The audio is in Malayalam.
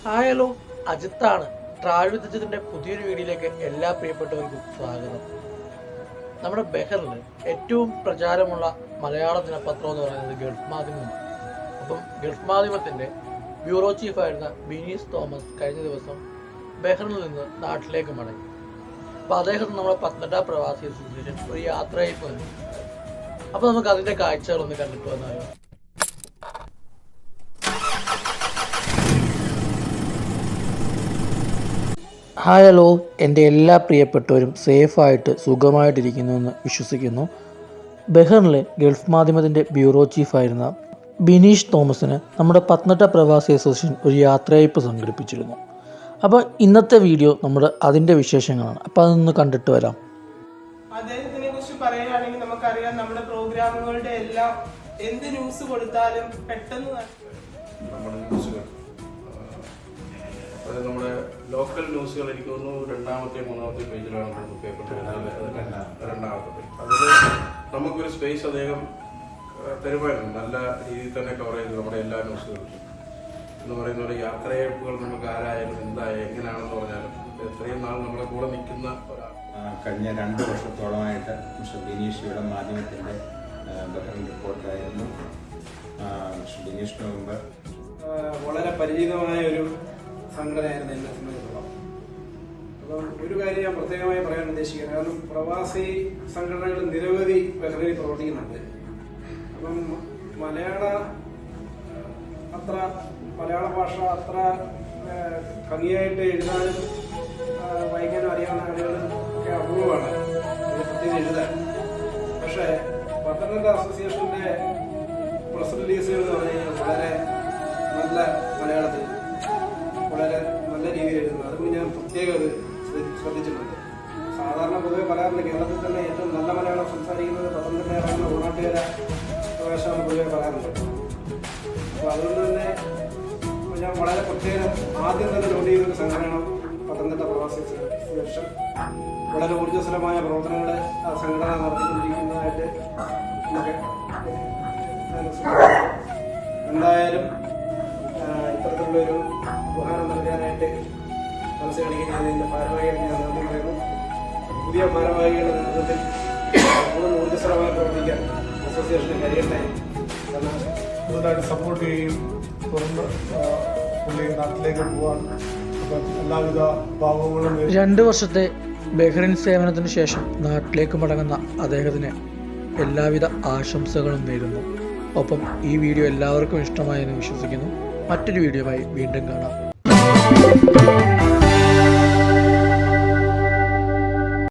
ഹായ് ഹലോ, അജിത്താണ്. ട്രാവൽ വിത്ത് അജിത്തിന്റെ പുതിയൊരു വീഡിയോയിലേക്ക് എല്ലാ പ്രിയപ്പെട്ടവർക്കും സ്വാഗതം. നമ്മുടെ ബഹറിൽ ഏറ്റവും പ്രചാരമുള്ള മലയാള ദിനപത്രം എന്ന് പറയുന്നത് ഗൾഫ് മാധ്യമമാണ്. അപ്പം ഗൾഫ് മാധ്യമത്തിന്റെ ബ്യൂറോ ചീഫായിരുന്ന ബിനീഷ് തോമസ് കഴിഞ്ഞ ദിവസം ബഹറിൽ നിന്ന് നാട്ടിലേക്ക് മടങ്ങി. അപ്പോൾ അദ്ദേഹം നമ്മുടെ പത്തനംതിട്ട പ്രവാസി അസോസിയേഷൻ ഒരു യാത്രയയപ്പ് വന്നു. അപ്പോൾ നമുക്ക് അതിന്റെ കാഴ്ചകളൊന്ന് കണ്ടിട്ട് വന്നാലോ. ഹായ് ഹലോ, എൻ്റെ എല്ലാ പ്രിയപ്പെട്ടവരും സേഫായിട്ട് സുഖമായിട്ടിരിക്കുന്നുവെന്ന് വിശ്വസിക്കുന്നു. ബഹറിലെ ഗൾഫ് മാധ്യമത്തിൻ്റെ ബ്യൂറോ ചീഫായിരുന്ന ബിനീഷ് തോമസിന് നമ്മുടെ പത്തനംതിട്ട പ്രവാസി അസോസിയേഷൻ ഒരു യാത്രയയപ്പ് സംഘടിപ്പിച്ചിരുന്നു. അപ്പോൾ ഇന്നത്തെ വീഡിയോ നമ്മുടെ അതിൻ്റെ വിശേഷങ്ങളാണ്. അപ്പോൾ അതൊന്ന് കണ്ടിട്ട് വരാം. അദ്ദേഹത്തിനെ കുറിച്ച് പറയുകയാണെങ്കിൽ നമുക്കറിയാം, നമ്മുടെ പ്രോഗ്രാമുകളുടെ എല്ലാം എന്ത് ന്യൂസ് കൊടുത്താലും പെട്ടെന്ന് നമ്മുടെ ലോക്കൽ ന്യൂസുകൾ എനിക്ക് തോന്നുന്നു രണ്ടാമത്തെ മൂന്നാമത്തെ പേജിലാണ് പേപ്പർ രണ്ടാമത്തെ. അതിൽ നമുക്കൊരു സ്പേസ് അദ്ദേഹം തരുമായിരുന്നു. നല്ല രീതിയിൽ തന്നെ കവർ ചെയ്തു നമ്മുടെ എല്ലാ ന്യൂസുകളും എന്ന് പറയുന്ന പോലെ യാത്രയയപ്പുകൾ നമുക്ക് ആരായാലും എന്തായാലും എങ്ങനെയാണെന്ന് പറഞ്ഞാലും എത്രയും നാൾ നമ്മുടെ കൂടെ നിൽക്കുന്ന ഒരാൾ. കഴിഞ്ഞ 2 വർഷത്തോളമായിട്ട് മിസ്റ്റർ ബിനീഷ് ഇവിടെ മാധ്യമത്തിൻ്റെ ബഹ്റിൻ റിപ്പോർട്ടറായിരുന്നു. മിസ്റ്റർ ബിനീഷിന് മുമ്പ് വളരെ പരിചിതമായ ഒരു സംഘടനയായിരുന്നു എന്നെ സംബന്ധിച്ചിടത്തോളം. അപ്പം ഒരു കാര്യം ഞാൻ പ്രത്യേകമായി പറയാൻ ഉദ്ദേശിക്കുന്നത്, കാരണം പ്രവാസി സംഘടനകൾ നിരവധി ബഹ്റൈനിൽ പ്രവർത്തിക്കുന്നുണ്ട്. അപ്പം മലയാള ഭാഷ അത്ര ഭംഗിയായിട്ട് എഴുതാനും വായിക്കാനും അറിയാവുന്ന ആളുകൾ ഒക്കെ അപൂർവമാണ്, പ്രത്യേകം എഴുതാൻ. പക്ഷേ പത്തനംതിട്ട അസോസിയേഷൻ്റെ പ്രസ് റിലീസുകൾ എന്ന് പറഞ്ഞു കഴിഞ്ഞാൽ വളരെ നല്ല മലയാളത്തിൽ വളരെ നല്ല രീതിയിൽ എഴുതുന്നത്. അതുകൊണ്ട് ഞാൻ പ്രത്യേകം അത് ശ്രദ്ധിച്ചിട്ടുണ്ട്. സാധാരണ പൊതുവെ പറയാറുണ്ട്, കേരളത്തിൽ തന്നെ ഏറ്റവും നല്ല മലയാളം സംസാരിക്കുന്നത് പത്തനംതിട്ടയാണെന്ന് ഉൾനാട്ടുകാര പ്രവേശനം പൊതുവെ പറയാറുണ്ട്. അപ്പോൾ അതുകൊണ്ട് തന്നെ ഞാൻ വളരെ പ്രത്യേകം ആദ്യം തന്നെ നോട്ട് ചെയ്തൊരു സംഘടനയാണ് പത്തനംതിട്ട പ്രവാസി അസോസിയേഷൻ. വളരെ ഊർജ്ജസ്വലമായ പ്രവർത്തനങ്ങൾ ആ സംഘടന നടത്തിക്കൊണ്ടിരിക്കുന്നതായിട്ട് നമുക്ക് എന്തായാലും ഇത്തരത്തിലുള്ളൊരു ഉപഹാരം നൽകാനായിട്ട് മനസ്സ് കാണിക്കുന്നതിൻ്റെ ഭാരവാഹികളെ ഞാൻ നന്ദി പറയുന്നു. പുതിയ ഭാരവാഹികളുടെ നേതൃത്വത്തിൽ കൂടുതൽ ഊർജ്ജസ്വലമായി പ്രവർത്തിക്കാൻ അസോസിയേഷന് കഴിയട്ടെ എന്ന് കൂടുതലായിട്ട് സപ്പോർട്ട് ചെയ്യുകയും തുടർന്ന് പുള്ളി നാട്ടിലേക്ക് പോകാൻ എല്ലാവിധ ഭാവങ്ങളും. 2 വർഷത്തെ ബഹ്റിൻ സേവനത്തിന് ശേഷം നാട്ടിലേക്ക് മടങ്ങുന്ന അദ്ദേഹത്തിന് എല്ലാവിധ ആശംസകളും നേരുന്നു. ഒപ്പം ഈ വീഡിയോ എല്ലാവർക്കും ഇഷ്ടമായെന്ന് വിശ്വസിക്കുന്നു. മറ്റൊരു വീഡിയോയുമായി വീണ്ടും കാണാം.